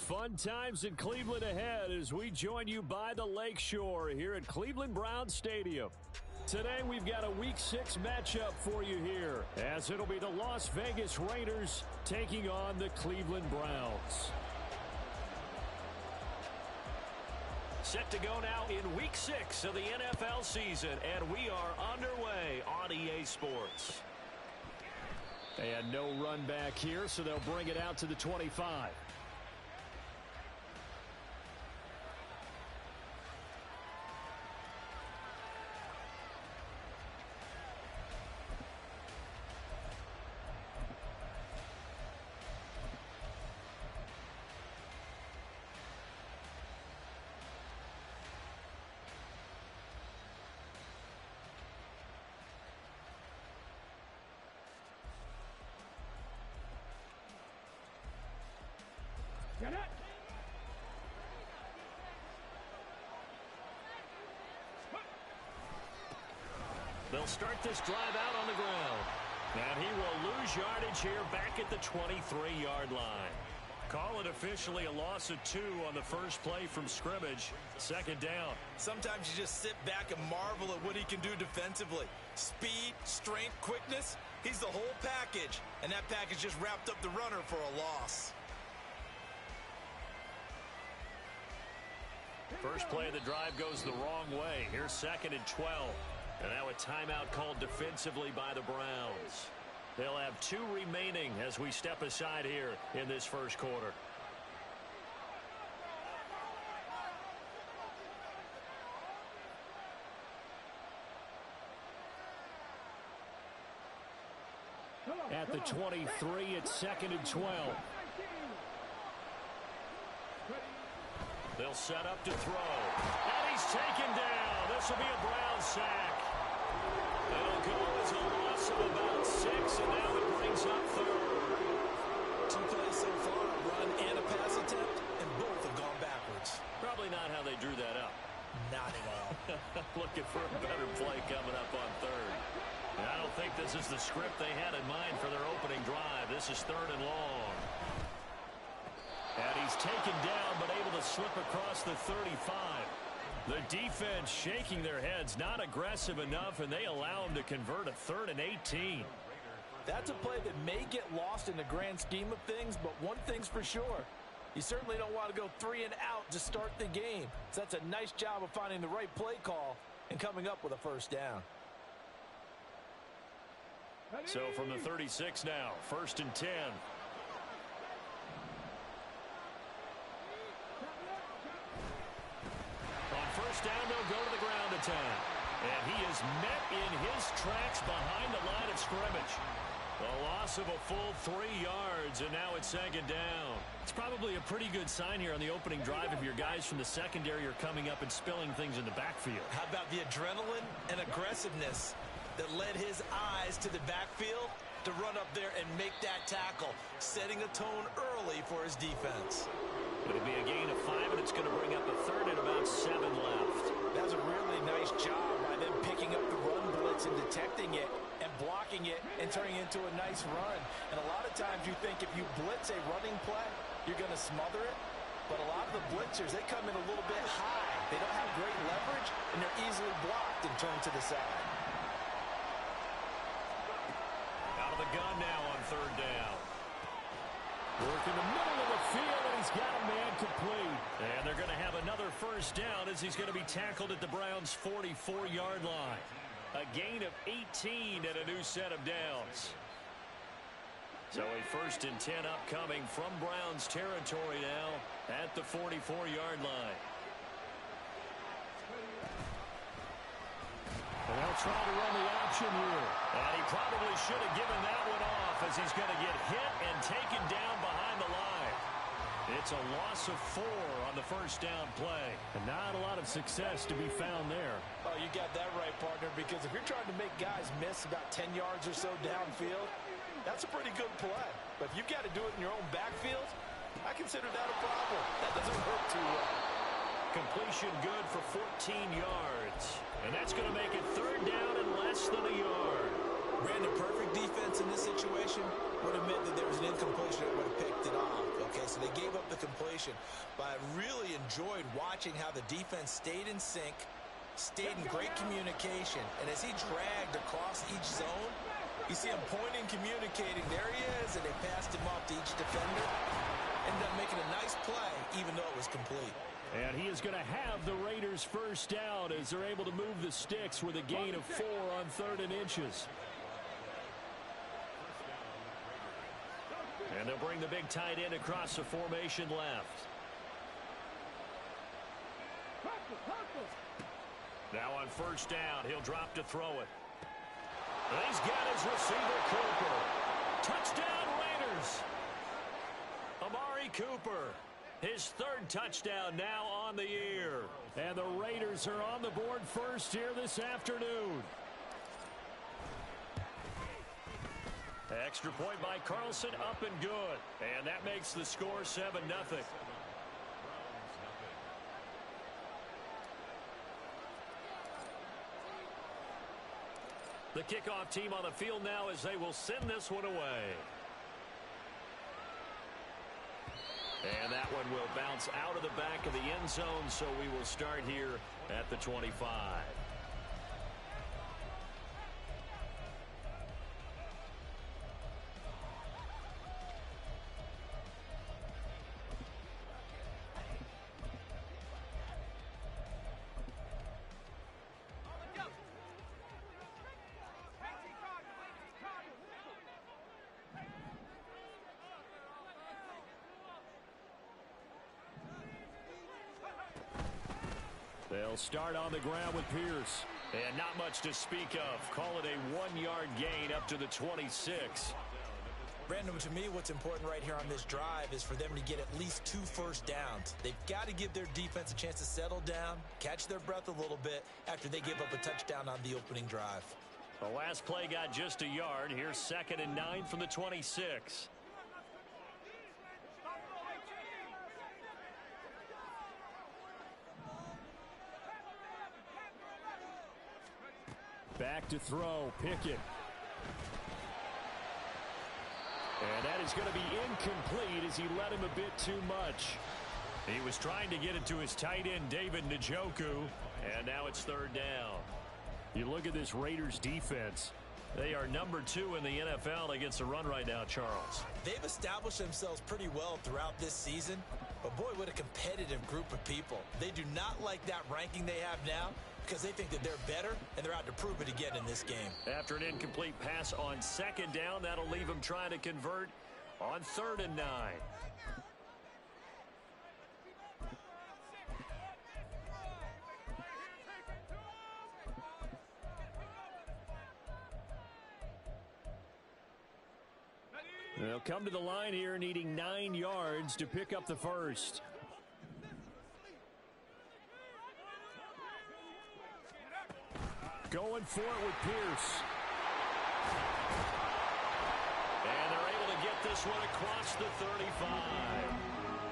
Fun times in Cleveland ahead as we join you by the Lakeshore here at Cleveland Browns Stadium. Today we've got a Week 6 matchup for you here, as it'll be the Las Vegas Raiders taking on the Cleveland Browns. Set to go now in Week 6 of the NFL season, and we are underway on EA Sports. And no run back here, so they'll bring it out to the 25. They'll start this drive out on the ground. And he will lose yardage here back at the 23-yard line. Call it officially a loss of 2 on the first play from scrimmage. Second down. Sometimes you just sit back and marvel at what he can do defensively. Speed, strength, quickness. He's the whole package. And that package just wrapped up the runner for a loss. First play of the drive goes the wrong way. Here's 2nd and 12. And now a timeout called defensively by the Browns. They'll have 2 remaining as we step aside here in this first quarter. At the 23, it's 2nd and 12. They'll set up to throw. And he's taken down. This will be a Brown sack. It'll go as a loss of about 6, and now it brings up 3rd. 2 plays so far, a run and a pass attempt, and both have gone backwards. Probably not how they drew that up. Not at all. Looking for a better play coming up on 3rd. And I don't think this is the script they had in mind for their opening drive. This is 3rd and long. And he's taken down, but able to slip across the 35. The defense shaking their heads, not aggressive enough, and they allow him to convert a 3rd and 18. That's a play that may get lost in the grand scheme of things, but one thing's for sure. You certainly don't want to go 3 and out to start the game. So that's a nice job of finding the right play call and coming up with a first down. So from the 36 now, 1st and 10. First down, they'll go to the ground attack. And he is met in his tracks behind the line of scrimmage. A loss of a full 3 yards, and now it's 2nd down. It's probably a pretty good sign here on the opening drive if your guys from the secondary are coming up and spilling things in the backfield. How about the adrenaline and aggressiveness that led his eyes to the backfield to run up there and make that tackle, setting a tone early for his defense. It'll be a gain of 5, and it's going to bring up a 3rd and about 7 left. That's a really nice job by them picking up the run blitz and detecting it and blocking it and turning it into a nice run. And a lot of times you think if you blitz a running play, you're going to smother it. But a lot of the blitzers, they come in a little bit high. They don't have great leverage, and they're easily blocked and turned to the side. Out of the gun now on 3rd down. Work in the middle of the field, and he's got a man complete. And they're going to have another first down as he's going to be tackled at the Browns' 44-yard line. A gain of 18 and a new set of downs. So a 1st and 10 upcoming from Browns territory now at the 44-yard line. And they'll try to run the option here. And he probably should have given that one off as he's going to get hit and taken down behind the line. It's a loss of 4 on the first down play. And not a lot of success to be found there. Oh, you got that right, partner, because if you're trying to make guys miss about 10 yards or so downfield, that's a pretty good play. But if you've got to do it in your own backfield, I consider that a problem. That doesn't work too well. Completion good for 14 yards. And that's going to make it 3rd down and less than a yard. Ran the perfect defense in this situation. would have meant that there was an incompletion that would have picked it off. Okay, so they gave up the completion. But I really enjoyed watching how the defense stayed in sync, stayed in great communication. And as he dragged across each zone, you see him pointing, communicating. There he is, and they passed him off to each defender. Ended up making a nice play, even though it was complete. And he is going to have the Raiders first down as they're able to move the sticks with a gain of 4 on 3rd and inches. And they'll bring the big tight end across the formation left. Now on first down, he'll drop to throw it. And he's got his receiver, Cooper. Touchdown, Raiders. Amari Cooper, his 3rd touchdown now on the year. And the Raiders are on the board first here this afternoon. Extra point by Carlson, up and good. And that makes the score 7-0. The kickoff team on the field now as they will send this one away. And that one will bounce out of the back of the end zone, so we will start here at the 25. They'll start on the ground with Pierce. And not much to speak of. Call it a 1-yard gain up to the 26. Brandon, to me, what's important right here on this drive is for them to get at least 2 first downs. They've got to give their defense a chance to settle down, catch their breath a little bit after they give up a touchdown on the opening drive. The last play got just a yard. Here's 2nd and 9 from the 26. Back to throw, Pickett. And that is going to be incomplete as he led him a bit too much. He was trying to get it to his tight end, David Njoku, and now it's 3rd down. You look at this Raiders defense. They are number 2 in the NFL against the run right now, Charles. They've established themselves pretty well throughout this season, but boy, what a competitive group of people. They do not like that ranking they have now because they think that they're better, and they're out to prove it again in this game. After an incomplete pass on 2nd down, that'll leave them trying to convert on 3rd and 9. They'll come to the line here needing 9 yards to pick up the first. Going for it with Pierce. And they're able to get this one across the 35.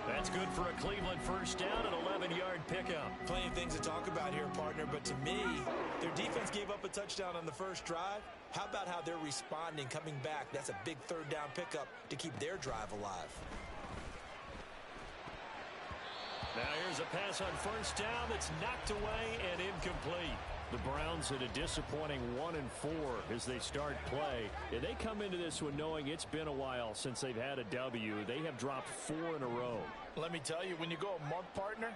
That's good for a Cleveland first down, an 11-yard pickup. Plenty of things to talk about here, partner, but to me, their defense gave up a touchdown on the first drive. How about how they're responding, coming back? That's a big 3rd down pickup to keep their drive alive. Now here's a pass on first down that's knocked away and incomplete. The Browns at a disappointing 1-4 as they start play. And they come into this one knowing it's been a while since they've had a W. They have dropped 4 in a row. Let me tell you, when you go a month, partner,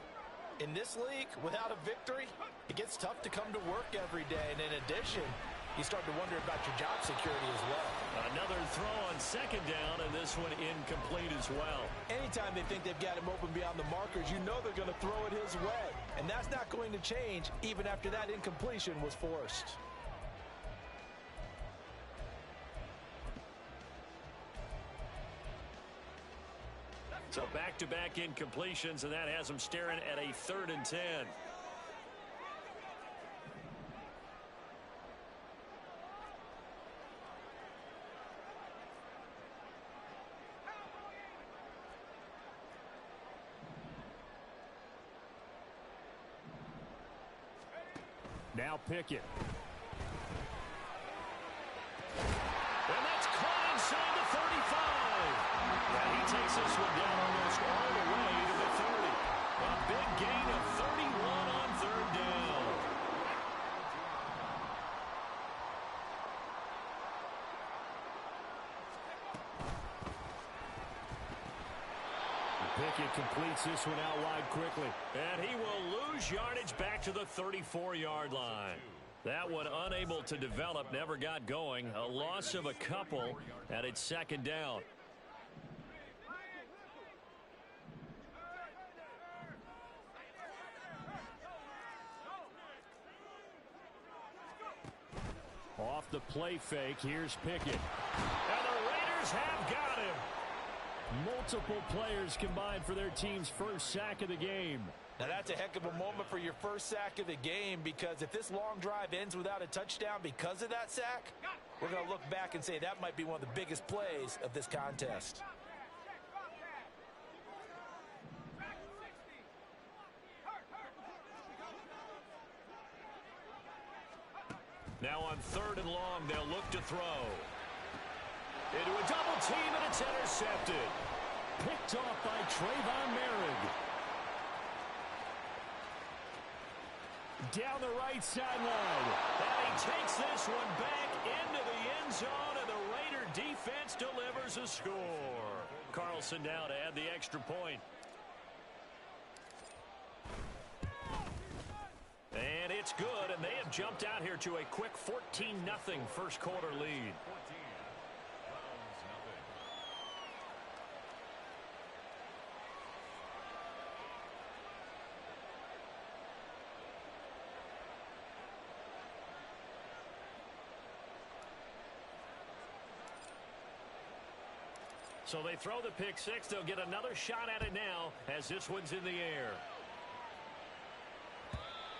in this league, without a victory, it gets tough to come to work every day. And in addition, you start to wonder about your job security as well. Another throw on 2nd down, and this one incomplete as well. Anytime they think they've got him open beyond the markers, you know they're going to throw it his way. And that's not going to change even after that incompletion was forced. So back-to-back incompletions, and that has them staring at a 3rd and 10. Now Pickett. And that's caught inside the takes this one down almost all the way to the 30. A big gain of 31 on third down. Pickett completes this one out wide quickly. And he will lose yardage back to the 34-yard line. That one unable to develop, never got going. A loss of a couple, and it's second down. Off the play fake, here's Pickett. And the Raiders have got him. Multiple players combined for their team's first sack of the game. Now that's a heck of a moment for your first sack of the game, because if this long drive ends without a touchdown because of that sack, we're going to look back and say that might be one of the biggest plays of this contest. Now on third and long, they'll look to throw. Into a double team, and it's intercepted. Picked off by Trayvon Merrick. Down the right sideline. And he takes this one back into the end zone, and the Raider defense delivers a score. Carlson now to add the extra point. And it's good, and they have jumped out here to a quick 14-0 first quarter lead. So they throw the pick six. They'll get another shot at it now as this one's in the air.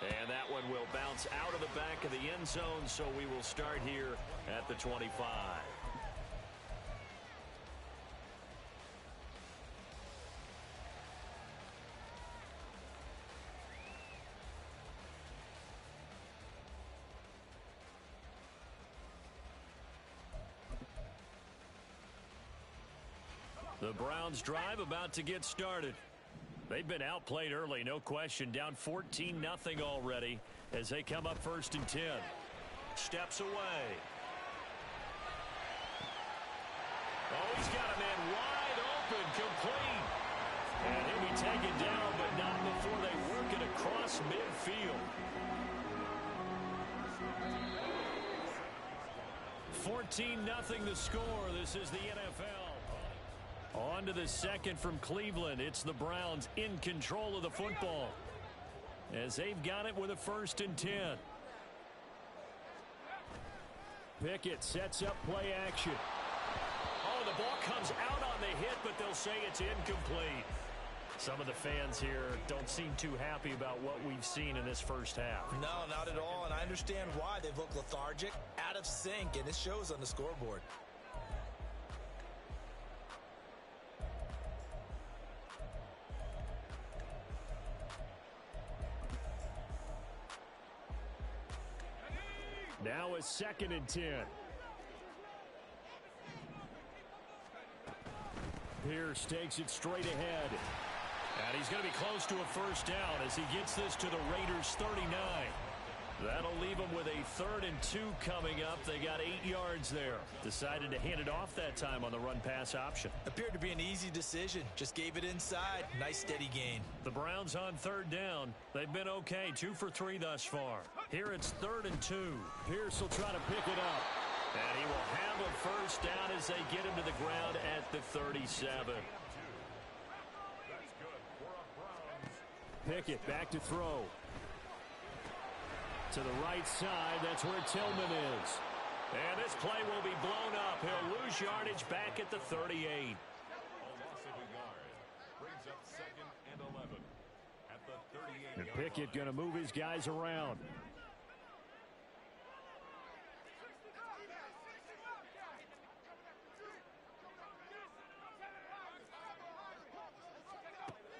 And that one will bounce out of the back of the end zone, so we will start here at the 25. The Browns drive about to get started. They've been outplayed early, no question. Down 14-0 already as they come up first and 10. Steps away. Oh, he's got a man wide open, complete. And he'll be taken down, but not before they work it across midfield. 14-0 the score. This is the NFL. On to the second from Cleveland. It's the Browns in control of the football as they've got it with a first and 10. Pickett sets up play action. Oh, the ball comes out on the hit, but they'll say it's incomplete. Some of the fans here don't seem too happy about what we've seen in this first half. No, not at all, and I understand why. They've looked lethargic, out of sync, and it shows on the scoreboard. Now a second and 10. Pierce takes it straight ahead. And he's going to be close to a first down as he gets this to the Raiders' 39. That'll leave them with a 3rd and 2 coming up. They got 8 yards there. Decided to hand it off that time on the run-pass option. Appeared to be an easy decision. Just gave it inside. Nice steady gain. The Browns on 3rd down. They've been okay. 2 for 3 thus far. Here it's 3rd and 2. Pierce will try to pick it up. And he will have a first down as they get him to the ground at the 37. Pickett back to throw. To the right side, that's where Tillman is. And this play will be blown up. He'll lose yardage back at the 38. And Pickett going to move his guys around.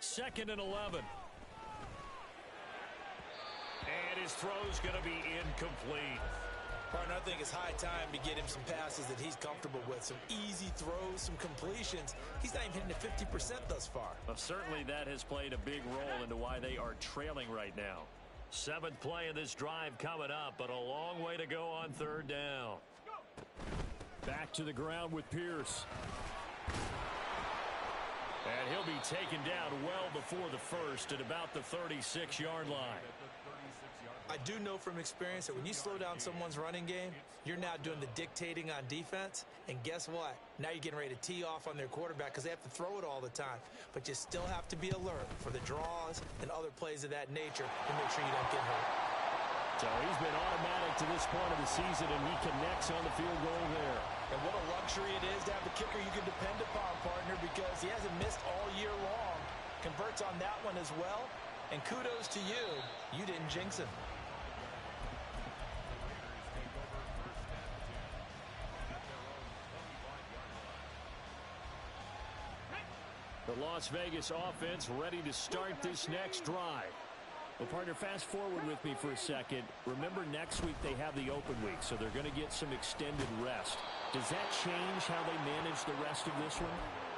Second and 11. And his throw's going to be incomplete. Partner, I think it's high time to get him some passes that he's comfortable with, some easy throws, some completions. He's not even hitting at 50% thus far. Well, certainly that has played a big role into why they are trailing right now. Seventh play of this drive coming up, but a long way to go on third down. Back to the ground with Pierce. And he'll be taken down well before the first at about the 36-yard line. I do know from experience that when you slow down someone's running game, you're now doing the dictating on defense. And guess what? Now you're getting ready to tee off on their quarterback because they have to throw it all the time. But you still have to be alert for the draws and other plays of that nature to make sure you don't get hurt. So he's been automatic to this point of the season, and he connects on the field goal there. And what a luxury it is to have a kicker you can depend upon, partner, because he hasn't missed all year long. Converts on that one as well. And kudos to you. You didn't jinx him. The Las Vegas offense ready to start this next drive. Well, partner, fast forward with me for a second. Remember, next week they have the open week, so they're going to get some extended rest. Does that change how they manage the rest of this one?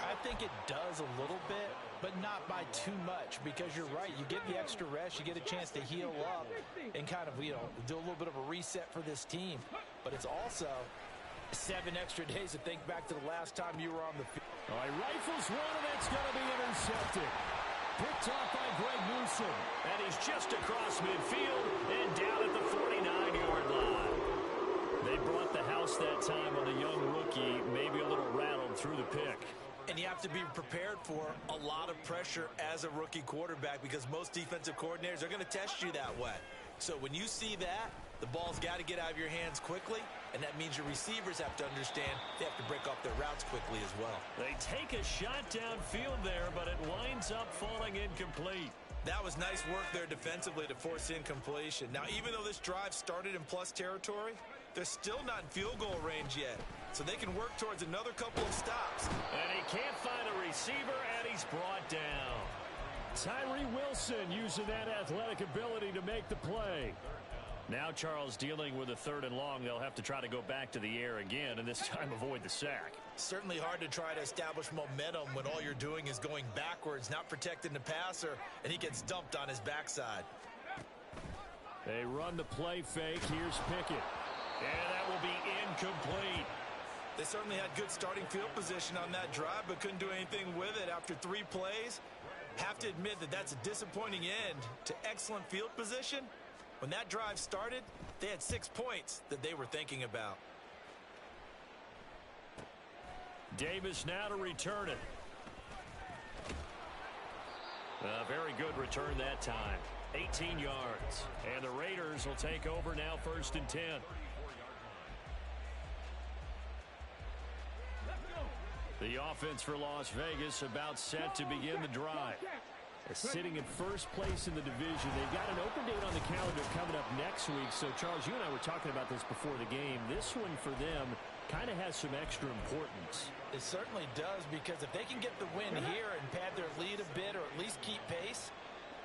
I think it does a little bit, but not by too much, because you're right. You get the extra rest, you get a chance to heal up and kind of, do a little bit of a reset for this team. But it's also 7 extra days to think back to the last time you were on the field. All right, rifles one, and it's going to be intercepted. Picked off by Greg Newsome. And he's just across midfield and down at the 49-yard line. They brought the house that time on the young rookie, maybe a little rattled through the pick. And you have to be prepared for a lot of pressure as a rookie quarterback because most defensive coordinators are going to test you that way. So when you see that, the ball's got to get out of your hands quickly, and that means your receivers have to understand they have to break off their routes quickly as well. They take a shot downfield there, but it winds up falling incomplete. That was nice work there defensively to force incompletion. Now, even though this drive started in plus territory, they're still not in field goal range yet. So they can work towards another couple of stops. And he can't find a receiver, and he's brought down. Tyree Wilson using that athletic ability to make the play. Now Charles dealing with a 3rd and long. They'll have to try to go back to the air again, and this time avoid the sack. Certainly hard to try to establish momentum when all you're doing is going backwards, not protecting the passer, and he gets dumped on his backside. They run the play fake. Here's Pickett. And that will be incomplete. They certainly had good starting field position on that drive, but couldn't do anything with it after 3 plays. Have to admit that that's a disappointing end to excellent field position. When that drive started, they had 6 points that they were thinking about. Davis now to return it. A very good return that time. 18 yards. And the Raiders will take over now 1st and 10. The offense for Las Vegas about set to begin the drive. Sitting in first place in the division. They've got an open date on the calendar coming up next week. So, Charles, you and I were talking about this before the game. This one for them kind of has some extra importance. It certainly does, because if they can get the win here and pad their lead a bit or at least keep pace,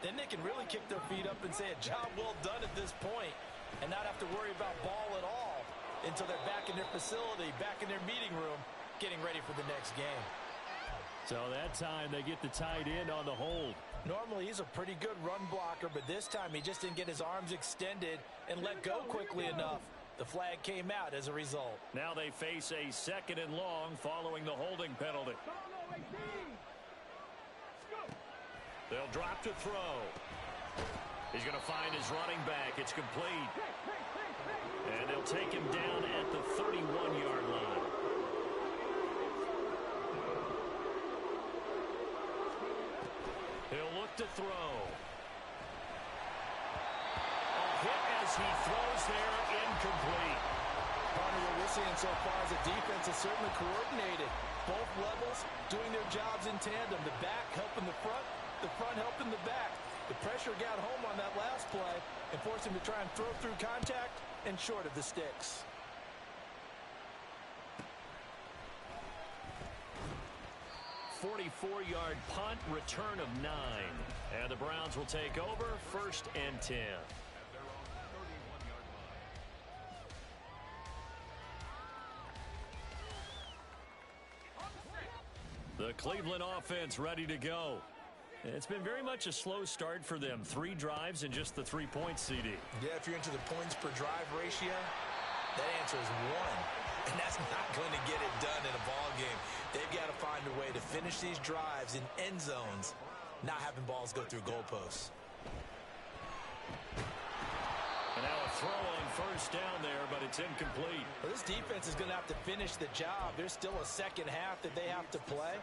then they can really kick their feet up and say a job well done at this point and not have to worry about ball at all until they're back in their facility, back in their meeting room, getting ready for the next game. So that time they get the tight end on the hold. Normally he's a pretty good run blocker, but this time he just didn't get his arms extended and let go quickly enough. The flag came out as a result. Now they face a 2nd and long following the holding penalty. They'll drop to throw. He's going to find his running back. It's complete. And they'll take him down at the 31-yard line. He'll look to throw. A hit as he throws there, incomplete. Partner, what we're seeing so far is the defense is certainly coordinated. Both levels doing their jobs in tandem. The back helping the front helping the back. The pressure got home on that last play and forced him to try and throw through contact and short of the sticks. A 44-yard punt, return of 9. And the Browns will take over 1st and 10. The Cleveland offense ready to go. It's been very much a slow start for them. 3 drives and just the 3 points, CD. Yeah, if you're into the points per drive ratio, that answer is 1. And that's not going to get it done in a ball game. They've got to find a way to finish these drives in end zones, not having balls go through goalposts. And now a throw on first down there, but it's incomplete. Well, this defense is going to have to finish the job. There's still a second half that they have to play.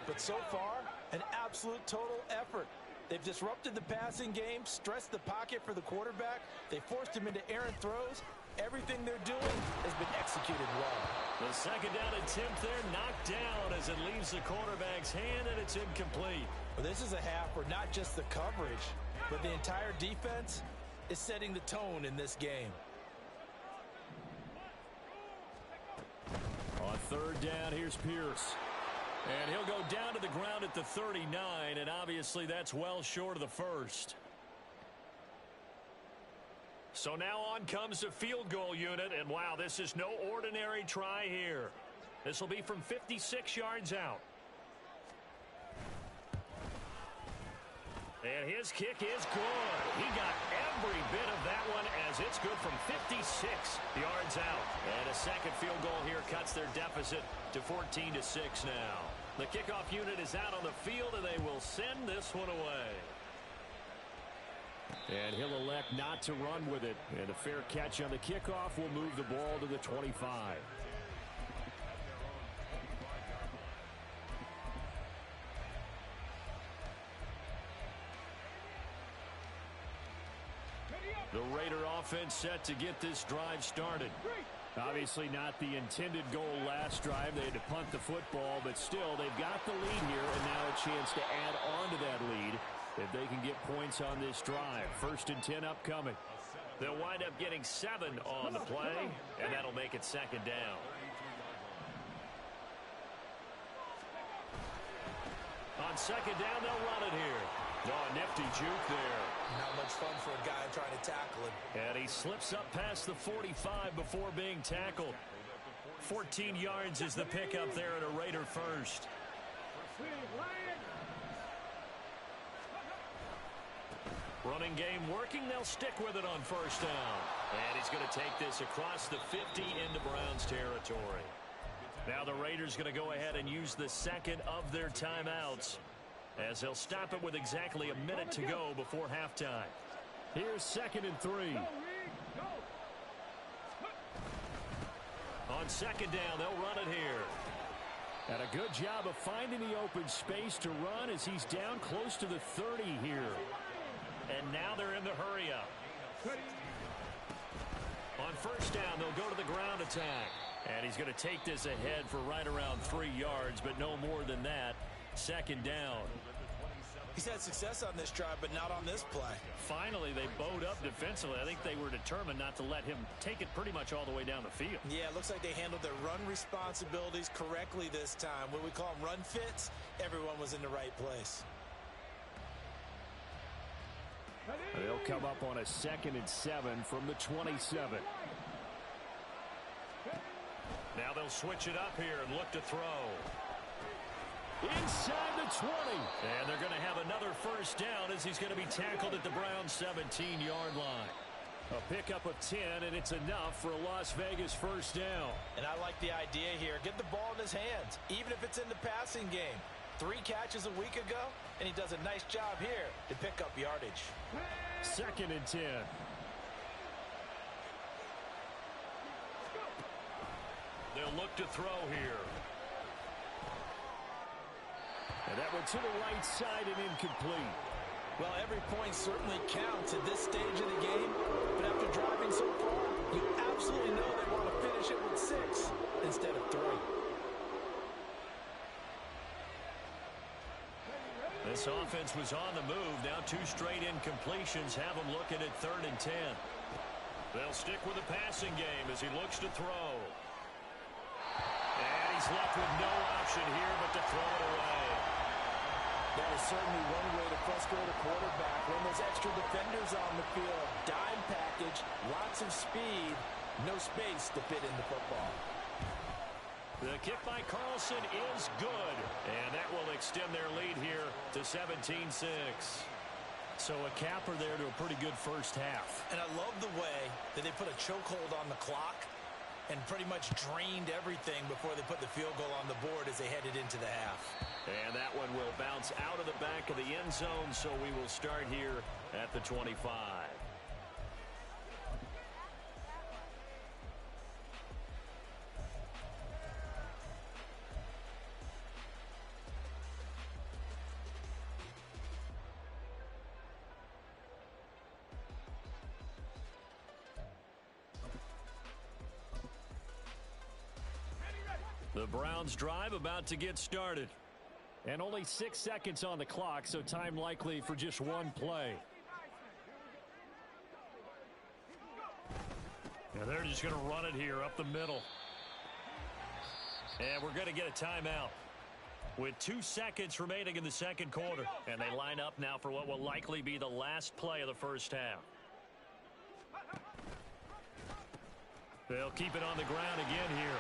But so far, an absolute total effort. They've disrupted the passing game, stressed the pocket for the quarterback. They forced him into errant throws. Everything they're doing has been executed well. The second down attempt there knocked down as it leaves the quarterback's hand, and it's incomplete. Well, this is a half where not just the coverage, but the entire defense is setting the tone in this game. On third down, here's Pierce. And he'll go down to the ground at the 39, and obviously that's well short of the first. So now on comes the field goal unit, and wow, this is no ordinary try here. This will be from 56 yards out. And his kick is good. He got every bit of that one as it's good from 56 yards out. And a second field goal here cuts their deficit to 14-6 now. The kickoff unit is out on the field, and they will send this one away. And he'll elect not to run with it. And a fair catch on the kickoff will move the ball to the 25. The Raider offense set to get this drive started. Obviously not the intended goal last drive. They had to punt the football, but still they've got the lead here, and now a chance to add on to that lead if they can get points on this drive. 1st and 10 upcoming. They'll wind up getting 7 on the play, and that'll make it 2nd down. On 2nd down, they'll run it here. Oh, nifty juke there. Not much fun for a guy trying to tackle him. And he slips up past the 45 before being tackled. 14 yards is the pickup there at a Raider first. Running game working. They'll stick with it on first down. And he's going to take this across the 50 into Browns territory. Now the Raiders going to go ahead and use the second of their timeouts, as they'll stop it with exactly a minute to go before halftime. Here's 2nd and 3. On 2nd down, they'll run it here. And a good job of finding the open space to run as he's down close to the 30 here. And now they're in the hurry-up. On first down, they'll go to the ground attack. And he's going to take this ahead for right around 3 yards, but no more than that. 2nd down. He's had success on this drive, but not on this play. Finally, they bowed up defensively. I think they were determined not to let him take it pretty much all the way down the field. Yeah, it looks like they handled their run responsibilities correctly this time. When we call them run fits, everyone was in the right place. They'll come up on a 2nd and 7 from the 27. Now they'll switch it up here and look to throw. Inside the 20. And they're going to have another first down as he's going to be tackled at the Browns' 17-yard line. A pickup of 10, and it's enough for a Las Vegas first down. And I like the idea here. Get the ball in his hands, even if it's in the passing game. 3 catches a week ago, and he does a nice job here to pick up yardage. 2nd and 10. They'll look to throw here. And that one to the right side and incomplete. Well, every point certainly counts at this stage of the game, but after driving so far, you absolutely know they want to finish it with 6 instead of 3. This offense was on the move. Now 2 straight incompletions have them looking at 3rd and 10. They'll stick with the passing game as he looks to throw. And he's left with no option here but to throw it away. That is certainly one way to frustrate a quarterback. When there's extra defenders on the field, dime package, lots of speed, no space to fit in the football. The kick by Carlson is good. And that will extend their lead here to 17-6. So a capper there to a pretty good first half. And I love the way that they put a chokehold on the clock and pretty much drained everything before they put the field goal on the board as they headed into the half. And that one will bounce out of the back of the end zone, so we will start here at the 25. The Browns drive about to get started. And only 6 seconds on the clock, so time likely for just one play. And they're just going to run it here up the middle. And we're going to get a timeout with 2 seconds remaining in the second quarter. And they line up now for what will likely be the last play of the first half. They'll keep it on the ground again here.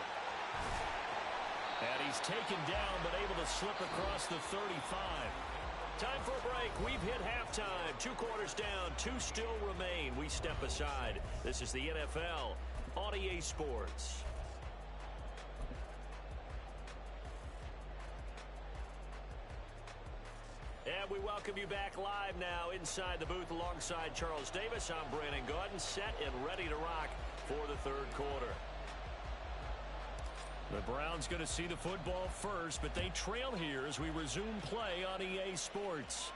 And he's taken down, but able to slip across the 35. Time for a break. We've hit halftime. 2 quarters down. 2 still remain. We step aside. This is the NFL on EA Sports. And we welcome you back live now inside the booth alongside Charles Davis. I'm Brandon Gaudin, set and ready to rock for the third quarter. The Browns going to see the football first, but they trail here as we resume play on EA Sports.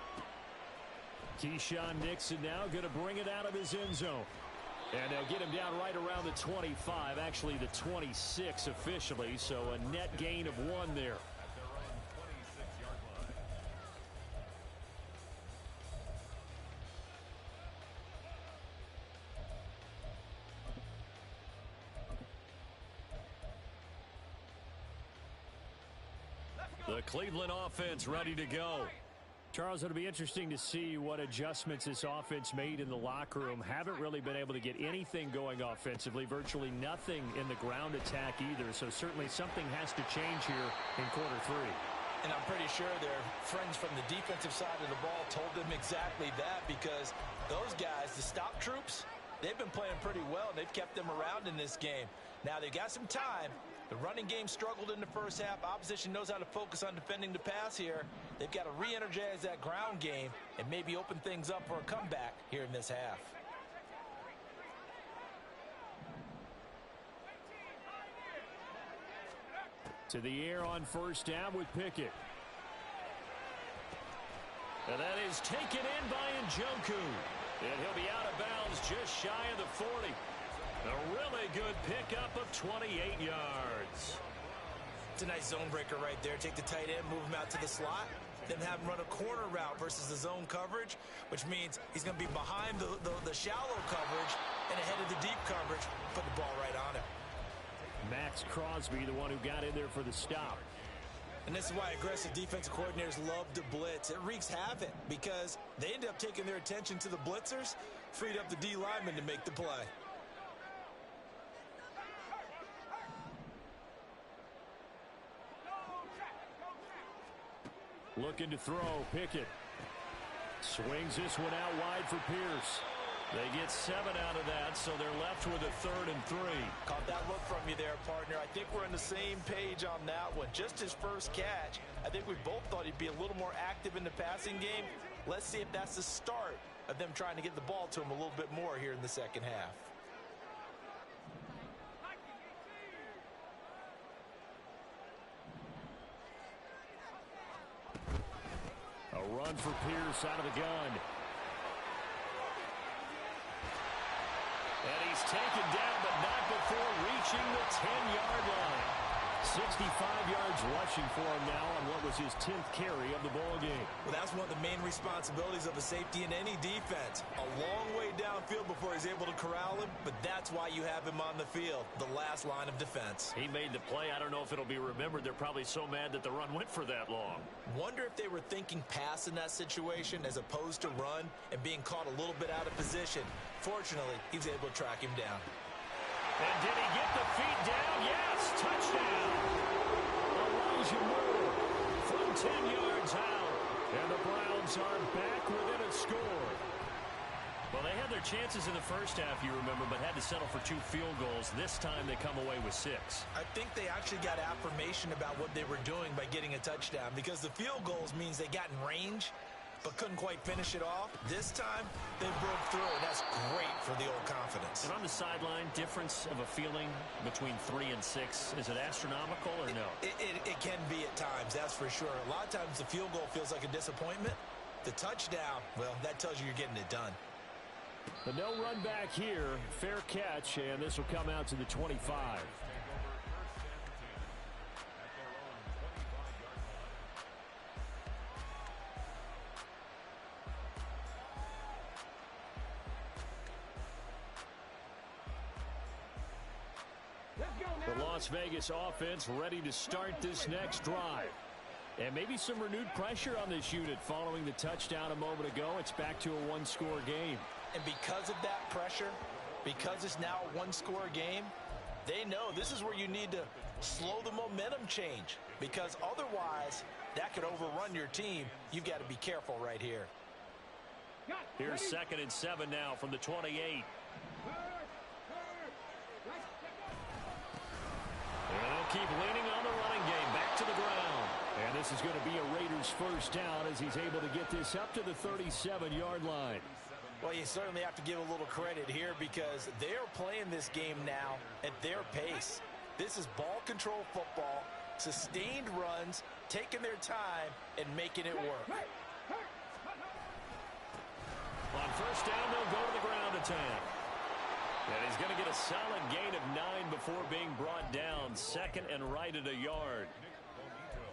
Keyshawn Nixon now going to bring it out of his end zone. And they'll get him down right around the 25, actually the 26 officially, so a net gain of 1 there. The Cleveland offense ready to go. Charles, it'll be interesting to see what adjustments this offense made in the locker room. Haven't really been able to get anything going offensively, virtually nothing in the ground attack either. So certainly something has to change here in quarter 3. And I'm pretty sure their friends from the defensive side of the ball told them exactly that, because those guys, the stop troops, they've been playing pretty well, and they've kept them around in this game. Now they've got some time. The running game struggled in the first half. Opposition knows how to focus on defending the pass here. They've got to re-energize that ground game and maybe open things up for a comeback here in this half. To the air on first down with Pickett. And that is taken in by Njoku. And he'll be out of bounds just shy of the 40. A really good pickup of 28 yards. It's a nice zone breaker right there. Take the tight end, move him out to the slot, then have him run a corner route versus the zone coverage, which means he's going to be behind the shallow coverage and ahead of the deep coverage. Put the ball right on him. Max Crosby, the one who got in there for the stop. And this is why aggressive defensive coordinators love to blitz. It wreaks havoc because they end up taking their attention to the blitzers, freed up the D lineman to make the play. Looking to throw, Pickett. Swings this one out wide for Pierce. They get 7 out of that, so they're left with a 3rd and 3. Caught that look from you there, partner. I think we're on the same page on that one. Just his first catch. I think we both thought he'd be a little more active in the passing game. Let's see if that's the start of them trying to get the ball to him a little bit more here in the second half. A run for Pierce out of the gun. And he's taken down, but not before reaching the 10-yard line. 65 yards rushing for him now on what was his 10th carry of the ball game. Well, that's one of the main responsibilities of a safety in any defense. A long way downfield before he's able to corral him, but that's why you have him on the field, the last line of defense. He made the play. I don't know if it'll be remembered. They're probably so mad that the run went for that long. Wonder if they were thinking pass in that situation as opposed to run and being caught a little bit out of position. Fortunately, he was able to track him down. And did he get the feet down? Yes, touchdown. Elijah Moore from 10 yards out. And the Browns are back within a score. Well, they had their chances in the first half, you remember, but had to settle for 2 field goals. This time they come away with 6. I think they actually got affirmation about what they were doing by getting a touchdown, because the field goals means they got in range but couldn't quite finish it off. This time, they broke through, and that's great for the old confidence. And on the sideline, difference of a feeling between 3 and 6, is it astronomical or no? It can be at times, that's for sure. A lot of times the field goal feels like a disappointment. The touchdown, well, that tells you you're getting it done. The no run back here, fair catch, and this will come out to the 25. The Las Vegas offense ready to start this next drive. And maybe some renewed pressure on this unit following the touchdown a moment ago. It's back to a one-score game. And because of that pressure, because it's now a one-score game, they know this is where you need to slow the momentum change, because otherwise that could overrun your team. You've got to be careful right here. Here's 2nd and 7 now from the 28. And they'll keep leaning on the running game. Back to the ground. And this is going to be a Raiders first down as he's able to get this up to the 37-yard line. Well, you certainly have to give a little credit here, because they're playing this game now at their pace. This is ball control football, sustained runs, taking their time and making it work. On first down, they'll go to the ground attack. And he's going to get a solid gain of 9 before being brought down. 2nd and right at a yard.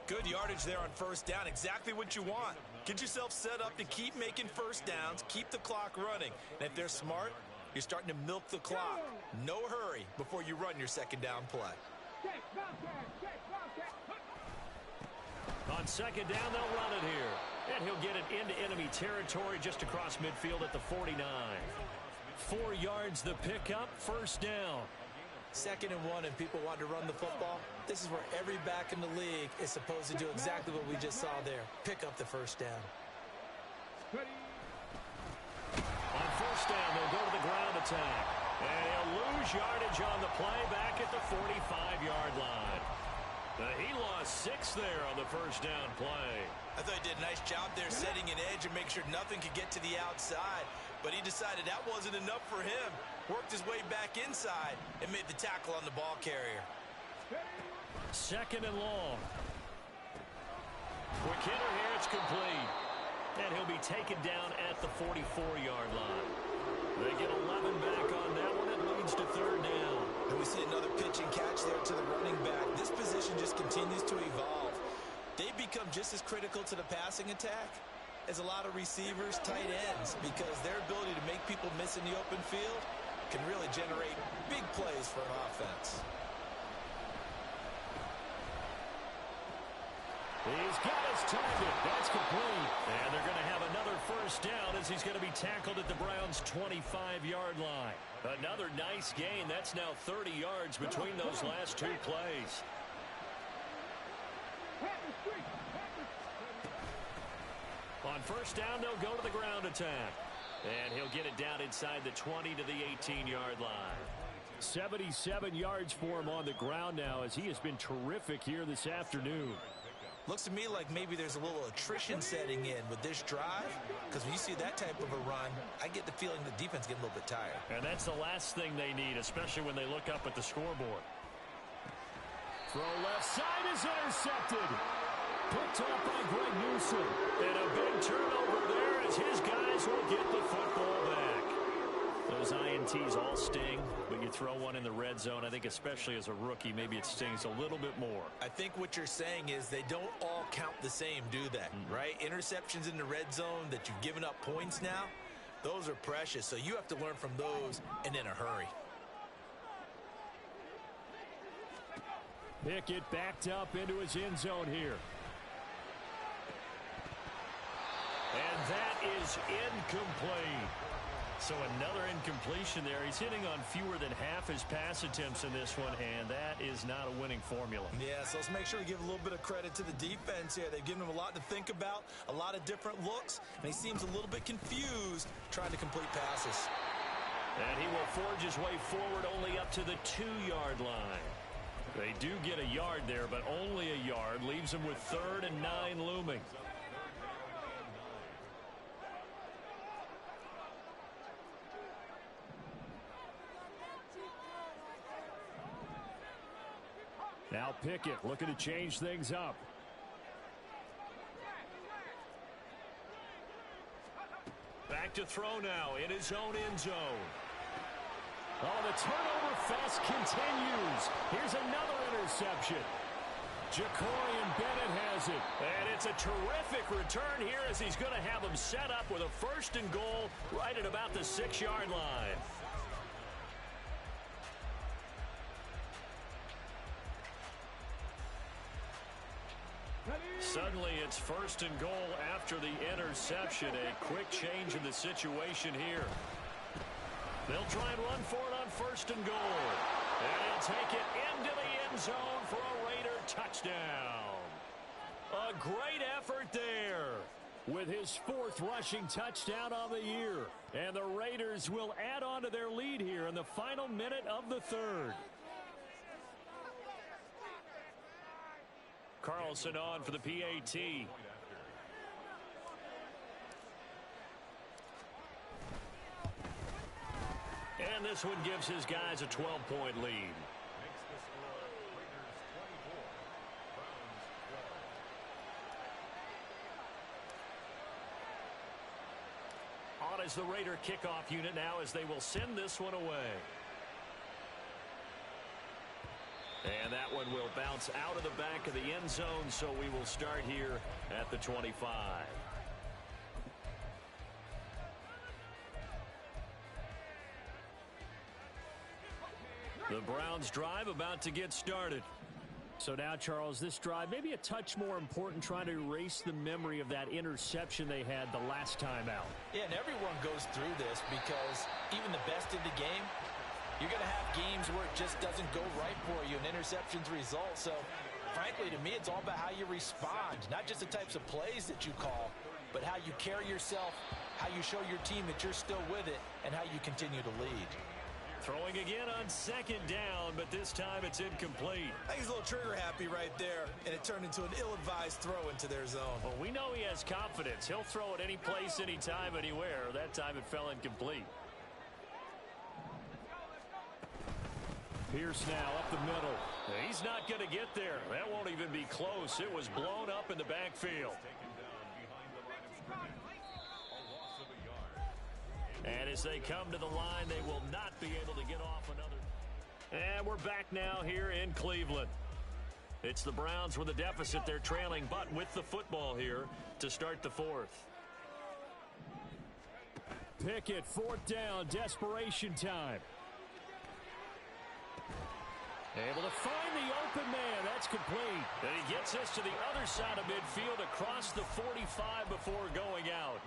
Good yardage there on first down. Exactly what you want. Get yourself set up to keep making first downs, keep the clock running. And if they're smart, you're starting to milk the clock. No hurry before you run your second down play. On second down, they'll run it here. And he'll get it into enemy territory just across midfield at the 49. 4 yards the pickup, first down. 2nd and 1, and people want to run the football. This is where every back in the league is supposed to do exactly what we just saw there. Pick up the first down. On first down, they'll go to the ground attack. And he'll lose yardage on the play back at the 45-yard line. He lost 6 there on the first down play. I thought he did a nice job there setting an edge and make sure nothing could get to the outside. But he decided that wasn't enough for him. Worked his way back inside and made the tackle on the ball carrier. 2nd and long. Quick hitter here, it's complete. And he'll be taken down at the 44-yard line. They get 11 back on that one. It leads to 3rd down. And we see another pitch and catch there to the running back. This position just continues to evolve. They become just as critical to the passing attack as a lot of receivers, tight ends, because their ability to make people miss in the open field can really generate big plays for an offense. He's got his target. That's complete. And they're going to have another first down as he's going to be tackled at the Browns' 25-yard line. Another nice gain. That's now 30 yards between those last 2 plays. On first down, they'll go to the ground attack. And he'll get it down inside the 20 to the 18-yard line. 77 yards for him on the ground now, as he has been terrific here this afternoon. Looks to me like maybe there's a little attrition setting in with this drive, because when you see that type of a run, I get the feeling the defense getting a little bit tired. And that's the last thing they need, especially when they look up at the scoreboard. Throw left side is intercepted. Picked up by Greg Newsom. And a big turnover there as his guys will get the football back. Those INTs all sting, but you throw one in the red zone, I think especially as a rookie, maybe it stings a little bit more. I think what you're saying is they don't all count the same, do they? Right? Interceptions in the red zone that you've given up points now, those are precious. So you have to learn from those and in a hurry. Pickett backed up into his end zone here. And that is incomplete. So another incompletion there. He's hitting on fewer than half his pass attempts in this one, and that is not a winning formula. Yeah, so let's make sure we give a little bit of credit to the defense here. They've given him a lot to think about, a lot of different looks, and he seems a little bit confused trying to complete passes. And he will forge his way forward only up to the 2-yard line. They do get a yard there, but only a yard. Leaves them with 3rd and 9 looming. Now Pickett looking to change things up. Back to throw now in his own end zone. Oh, the turnover fest continues. Here's another interception. Jacorian Bennett has it. And it's a terrific return here as he's going to have them set up with a 1st and goal right at about the 6-yard line. Suddenly it's 1st and goal after the interception. A quick change in the situation here. They'll try and run for it on 1st and goal. And he'll take it into the end zone for a Raider touchdown. A great effort there. With his 4th rushing touchdown on the year. And the Raiders will add on to their lead here in the final minute of the 3rd. Carlson on for the PAT. And this one gives his guys a 12-point lead. On is the Raider kickoff unit now as they will send this one away. And that one will bounce out of the back of the end zone, so we will start here at the 25. The Browns drive about to get started. So now, Charles, this drive maybe a touch more important, trying to erase the memory of that interception they had the last time out. Yeah, and everyone goes through this because even the best in the game, you're going to have games where it just doesn't go right for you and interceptions result. So, frankly, to me, it's all about how you respond, not just the types of plays that you call, but how you carry yourself, how you show your team that you're still with it, and how you continue to lead. Throwing again on 2nd down, but this time it's incomplete. I think he's a little trigger happy right there, and it turned into an ill-advised throw into their zone. Well, we know he has confidence. He'll throw it any place, anytime, anywhere. That time it fell incomplete. Pierce now up the middle. He's not going to get there. That won't even be close. It was blown up in the backfield. And as they come to the line, they will not be able to get off another. And we're back now here in Cleveland. It's the Browns with a deficit. They're trailing, but with the football here to start the 4th. Pickett, 4th down, desperation time. Able to find the open man. That's complete. And he gets this to the other side of midfield across the 45 before going out.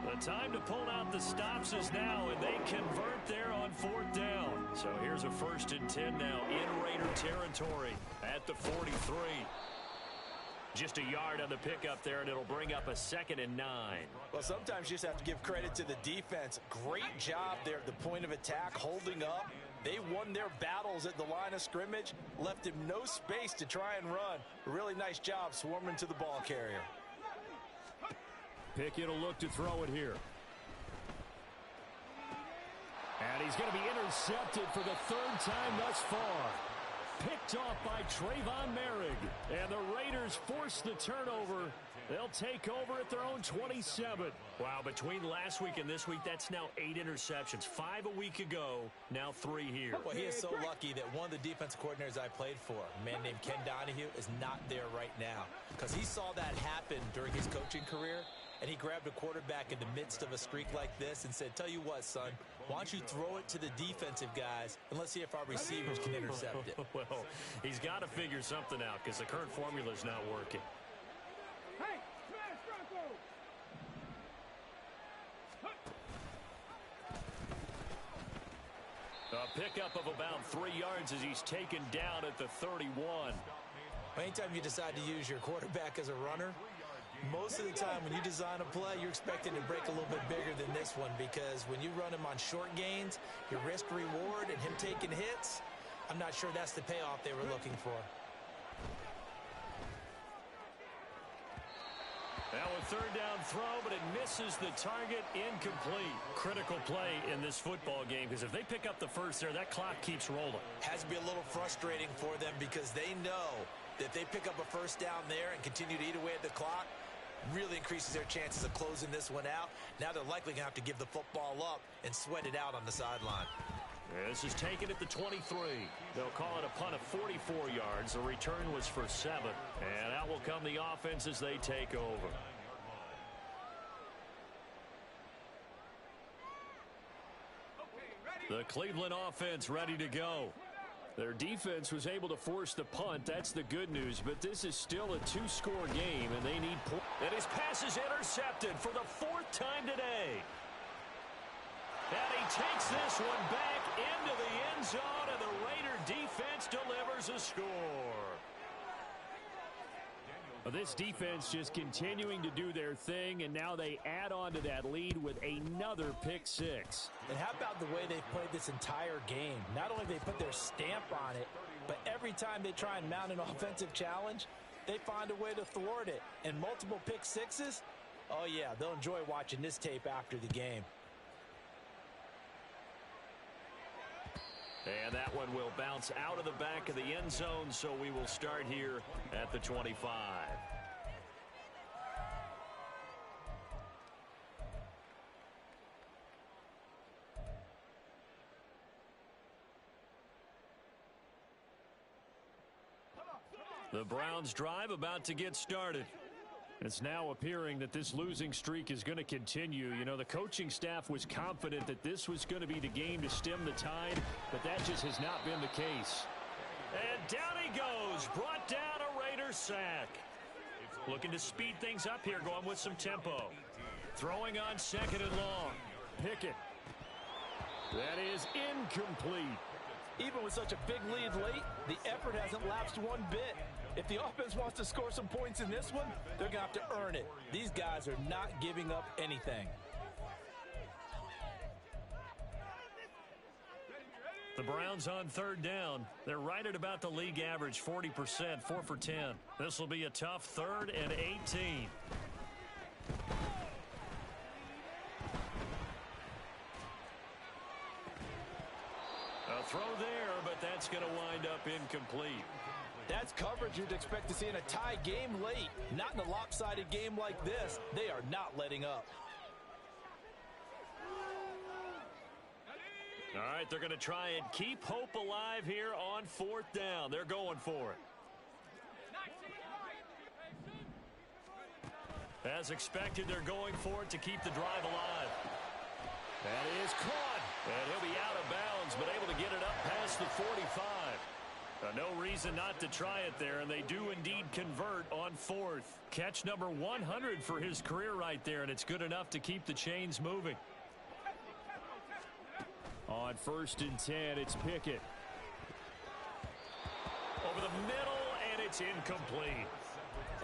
The time to pull out the stops is now, and they convert there on 4th down. So here's a 1st and 10 now in Raider territory at the 43. Just a yard on the pickup there, and it'll bring up a 2nd and 9. Well, sometimes you just have to give credit to the defense. Great job there at the point of attack, holding up. They won their battles at the line of scrimmage, left him no space to try and run. A really nice job swarming to the ball carrier. Pickett will look to throw it here. And he's going to be intercepted for the 3rd time thus far. Picked off by Trayvon Merrick. And the Raiders force the turnover. They'll take over at their own 27. Wow, between last week and this week, that's now 8 interceptions. 5 a week ago, now 3 here. Well, he is so lucky that one of the defense coordinators I played for, a man named Ken Donahue, is not there right now. Because he saw that happen during his coaching career, and he grabbed a quarterback in the midst of a streak like this and said, tell you what, son, why don't you throw it to the defensive guys, and let's see if our receivers can intercept it. Well, he's got to figure something out because the current formula is not working. Hey, smash Bronco! pickup of about 3 yards as he's taken down at the 31. Anytime you decide to use your quarterback as a runner, most of the time when you design a play, you're expecting to break a little bit bigger than this one, because when you run him on short gains, your risk-reward and him taking hits, I'm not sure that's the payoff they were looking for. Now a third down throw, but it misses the target, incomplete. Critical play in this football game, because if they pick up the first there, that clock keeps rolling. Has to be a little frustrating for them, because they know that if they pick up a first down there and continue to eat away at the clock, really increases their chances of closing this one out. Now they're likely going to have to give the football up and sweat it out on the sideline. This is taken at the 23. They'll call it a punt of 44 yards. The return was for 7. And out will come the offense as they take over. The Cleveland offense ready to go. Their defense was able to force the punt. That's the good news. But this is still a 2-score game, and they need points. And his pass is intercepted for the 4th time today. And he takes this one back into the end zone, and the Raider defense delivers a score. Well, this defense just continuing to do their thing, and now they add on to that lead with another pick 6. And how about the way they've played this entire game? Not only they put their stamp on it, but every time they try and mount an offensive challenge, they find a way to thwart it. And multiple pick 6s, oh yeah, they'll enjoy watching this tape after the game. And that one will bounce out of the back of the end zone, so we will start here at the 25. The Browns drive about to get started. It's now appearing that this losing streak is going to continue. You know, the coaching staff was confident that this was going to be the game to stem the tide, but that just has not been the case. And down he goes, brought down a Raider sack. Looking to speed things up here, going with some tempo. Throwing on 2nd and long. Pickett. That is incomplete. Even with such a big lead late, the effort hasn't lapsed one bit. If the offense wants to score some points in this one, they're going to have to earn it. These guys are not giving up anything. The Browns on 3rd down. They're right at about the league average, 40%, 4 for 10. This will be a tough 3rd and 18. A throw there, but that's going to wind up incomplete. That's coverage you'd expect to see in a tie game late. Not in a lopsided game like this. They are not letting up. All right, they're going to try and keep hope alive here on 4th down. They're going for it. As expected, they're going for it to keep the drive alive. That is caught. And he'll be out of bounds, but able to get it up past the 45. No reason not to try it there, and they do indeed convert on 4th. Catch number 100 for his career right there, and it's good enough to keep the chains moving. On 1st and 10, it's Pickett. Over the middle, and it's incomplete.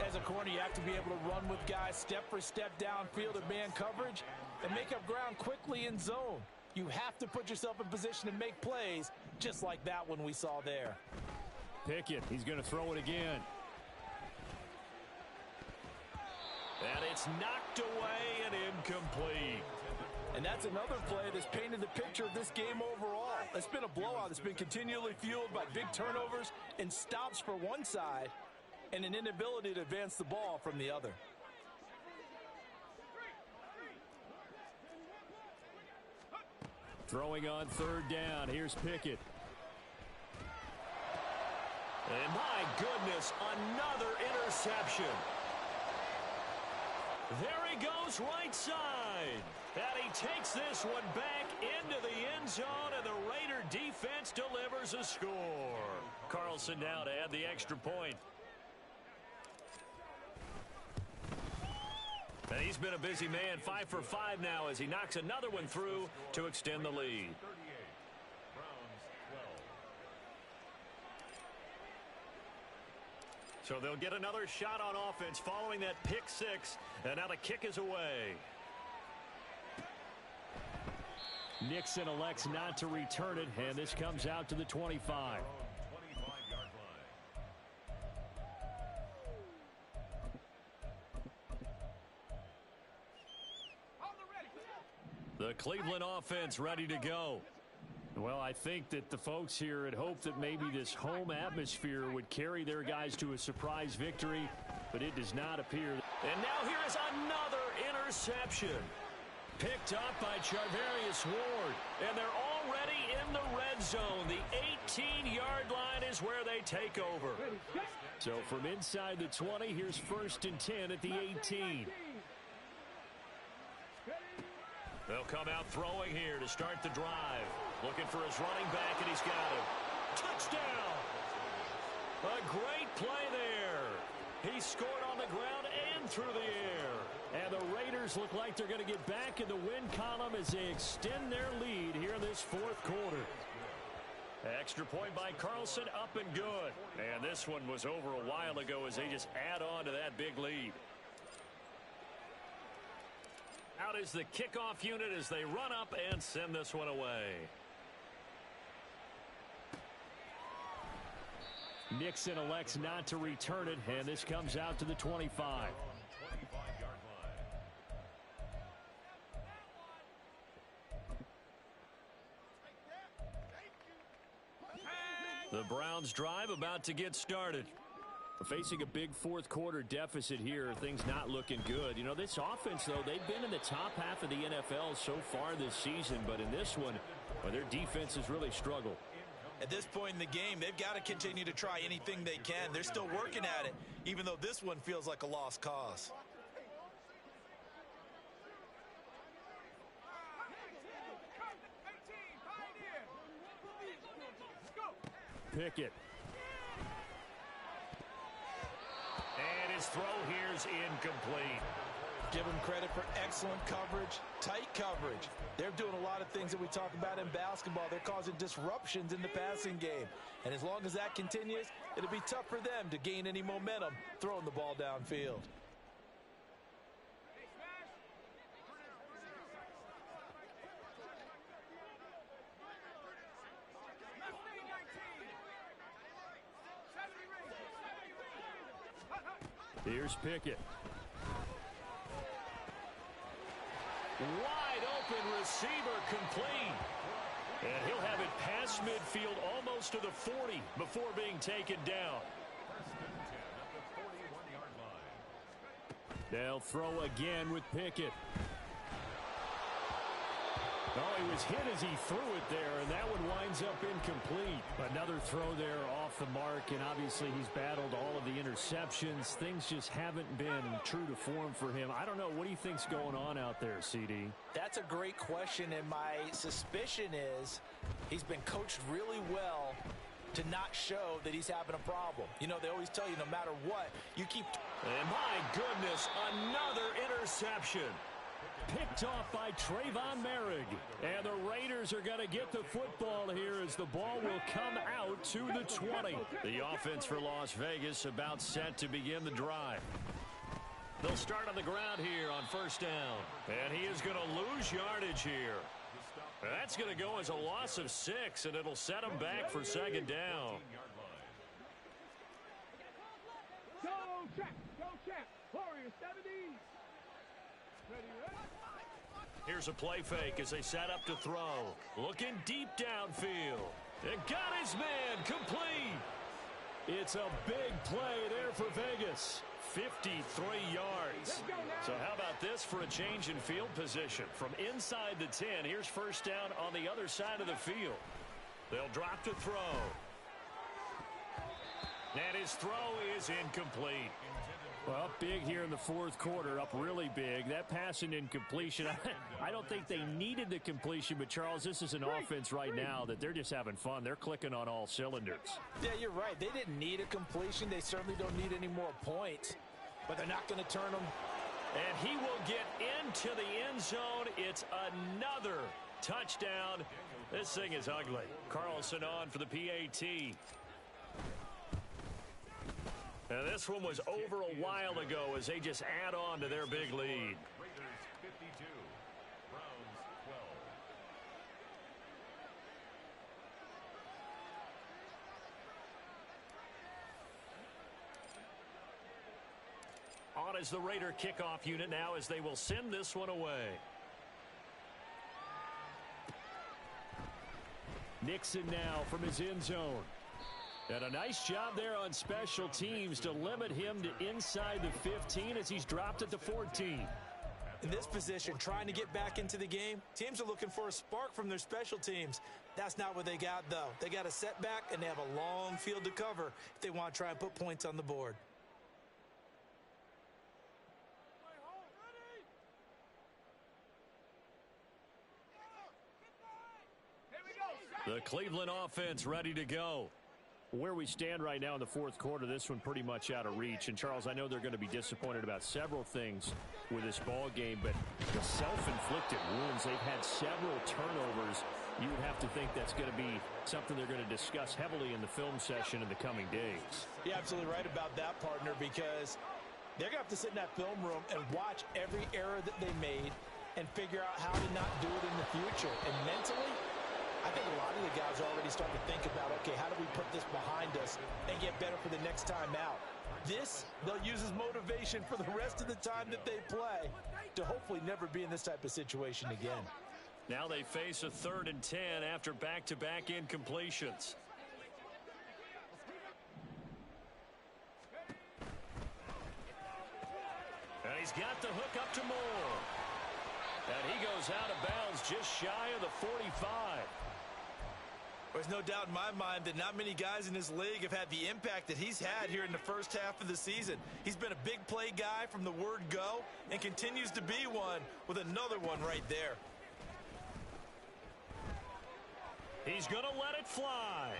As a corner, you have to be able to run with guys step for step downfield in man coverage and make up ground quickly in zone. You have to put yourself in position to make plays, just like that one we saw there. Pickett, he's going to throw it again. And it's knocked away and incomplete. And that's another play that's painted the picture of this game overall. It's been a blowout that's been continually fueled by big turnovers and stops for one side and an inability to advance the ball from the other. Throwing on 3rd down. Here's Pickett. And my goodness, another interception. There he goes right side. And he takes this one back into the end zone, and the Raider defense delivers a score. Carlson now to add the extra point. And he's been a busy man, 5 for 5 now as he knocks another one through to extend the lead. So they'll get another shot on offense following that pick six. And now the kick is away. Nixon elects not to return it, and this comes out to the 25. The Cleveland offense ready to go. Well, I think that the folks here had hoped that maybe this home atmosphere would carry their guys to a surprise victory, but it does not appear. And now here is another interception. Picked up by Charvarius Ward. And they're already in the red zone. The 18-yard line is where they take over. So from inside the 20, here's 1st and 10 at the 18. They'll come out throwing here to start the drive. Looking for his running back, and he's got him. Touchdown! A great play there. He scored on the ground and through the air. And the Raiders look like they're going to get back in the win column as they extend their lead here in this 4th quarter. Extra point by Carlson, up and good. And this one was over a while ago as they just add on to that big lead. Out is the kickoff unit as they run up and send this one away. Nixon elects not to return it, and this comes out to the 25. The Browns drive about to get started. Facing a big 4th quarter deficit here, things not looking good. You know, this offense, though, they've been in the top half of the NFL so far this season, but in this one, well, their defense has really struggled. At this point in the game, they've got to continue to try anything they can. They're still working at it, even though this one feels like a lost cause. Pickett. And his throw here's incomplete. Give them credit for excellent coverage, tight coverage. They're doing a lot of things that we talk about in basketball. They're causing disruptions in the passing game. And as long as that continues, it'll be tough for them to gain any momentum throwing the ball downfield. Here's Pickett. Wide open receiver complete. And he'll have it past midfield almost to the 40 before being taken down. They'll throw again with Pickett. Oh, he was hit as he threw it there, and that one winds up incomplete. Another throw there off the mark, and obviously he's battled all of the interceptions. Things just haven't been true to form for him. I don't know. What do you think's going on out there, CD? That's a great question, and my suspicion is he's been coached really well to not show that he's having a problem. You know, they always tell you no matter what, you keep... And my goodness, another interception. Picked off by Trayvon Merrick. And the Raiders are going to get the football here as the ball will come out to the 20. The offense for Las Vegas about set to begin the drive. They'll start on the ground here on 1st down. And he is going to lose yardage here. That's going to go as a loss of 6, and it'll set him back for 2nd down. Go, check. Warriors 70. Here's a play fake as they set up to throw. Looking deep downfield. And got his man complete. It's a big play there for Vegas. 53 yards. So how about this for a change in field position? From inside the 10, here's 1st down on the other side of the field. They'll drop to throw. And his throw is incomplete. Well, big here in the 4th quarter, up really big. That pass and incompletion, I don't think they needed the completion, but, Charles, this is an offense right now that they're just having fun. They're clicking on all cylinders. Yeah, you're right. They didn't need a completion. They certainly don't need any more points, but they're not going to turn them. And he will get into the end zone. It's another touchdown. This thing is ugly. Carlson on for the PAT. And this one was over a while ago as they just add on to their big lead. Raiders 52, Browns 12. On is the Raider kickoff unit now as they will send this one away. Nixon now from his end zone. And a nice job there on special teams to limit him to inside the 15 as he's dropped at the 14. In this position, trying to get back into the game, teams are looking for a spark from their special teams. That's not what they got, though. They got a setback, and they have a long field to cover if they want to try and put points on the board. The Cleveland offense ready to go. Where we stand right now in the fourth quarter, this one pretty much out of reach. And, Charles, I know they're going to be disappointed about several things with this ball game, but the self-inflicted wounds, they've had several turnovers. You would have to think that's going to be something they're going to discuss heavily in the film session in the coming days. You're absolutely right about that, partner, because they're going to have to sit in that film room and watch every error that they made and figure out how to not do it in the future. And mentally, I think a lot of the guys are already starting to think about, okay, how do we put this behind us and get better for the next time out? This, they'll use as motivation for the rest of the time that they play to hopefully never be in this type of situation again. Now they face a 3rd and 10 after back-to-back incompletions. And he's got the hook up to Moore. And he goes out of bounds just shy of the 45. There's no doubt in my mind that not many guys in this league have had the impact that he's had here in the first half of the season. He's been a big play guy from the word go and continues to be one with another one right there. He's going to let it fly.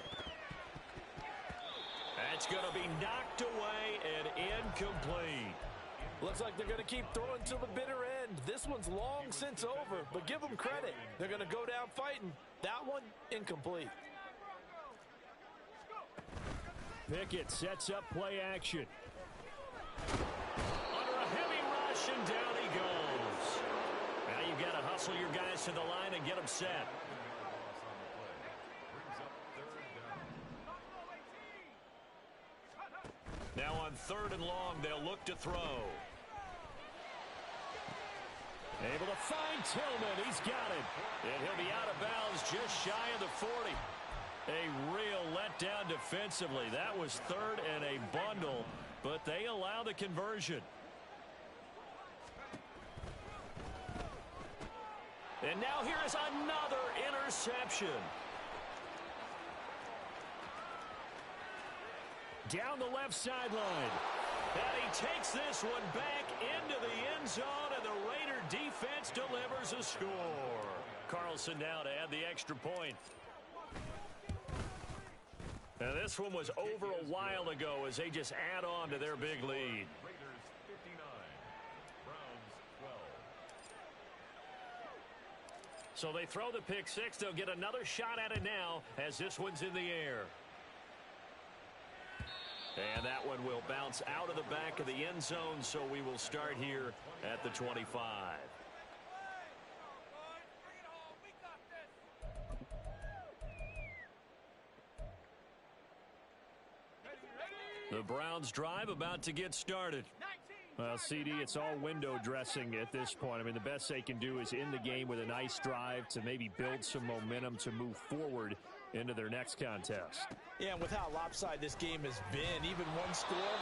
That's going to be knocked away and incomplete. Looks like they're going to keep throwing till the bitter end. This one's long since over, but give them credit. They're going to go down fighting. That one, incomplete. Pickett sets up play action. Under a heavy rush, and down he goes. Now you've got to hustle your guys to the line and get them set. Now on 3rd and long, they'll look to throw. Able to find Tillman. He's got it. And he'll be out of bounds just shy of the 40. A real letdown defensively. That was 3rd and a bundle, but they allow the conversion. And now here is another interception. Down the left sideline. And he takes this one back into the end zone, and the Raider defense delivers a score. Carlson now to add the extra point. And this one was over a while ago as they just add on to their big lead. Raiders 59, Browns 12. So they throw the pick six. They'll get another shot at it now as this one's in the air. And that one will bounce out of the back of the end zone, so we will start here at the 25. The Browns drive about to get started. Well, CD, it's all window dressing at this point. I mean, the best they can do is end the game with a nice drive to maybe build some momentum to move forward into their next contest. Yeah, and with how lopsided this game has been, even one score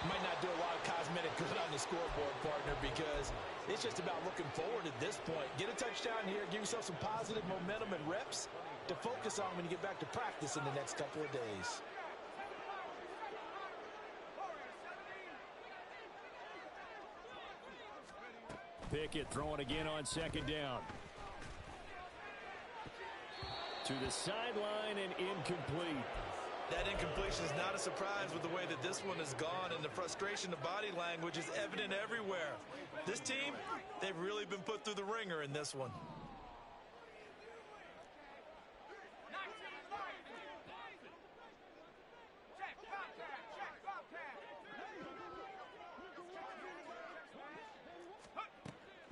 might not do a lot of cosmetic good on the scoreboard, partner, because it's just about looking forward at this point. Get a touchdown here, give yourself some positive momentum and reps to focus on when you get back to practice in the next couple of days. Pickett throwing again on 2nd down. To the sideline and incomplete. That incompletion is not a surprise with the way that this one has gone, and the frustration of body language is evident everywhere. This team, they've really been put through the ringer in this one.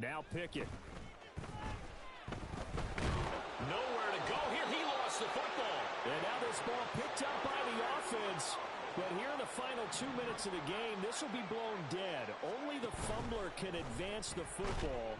Now Pickett. Nowhere to go here. He lost the football. And now this ball picked up by the offense. But here in the final 2 minutes of the game, this will be blown dead. Only the fumbler can advance the football.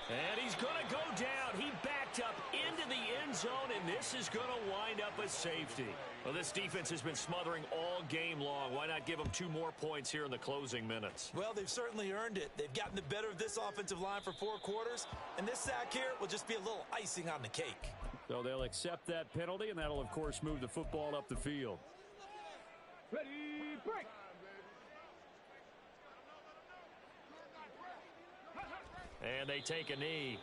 And he's going to go down. He backed up into the end zone, and this is going to wind up a safety. Well, this defense has been smothering all game long. Why not give them 2 more points here in the closing minutes? Well, they've certainly earned it. They've gotten the better of this offensive line for 4 quarters, and this sack here will just be a little icing on the cake. So they'll accept that penalty, and that'll, of course, move the football up the field. Ready, break. And they take a knee.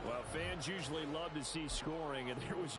Well, fans usually love to see scoring, and there was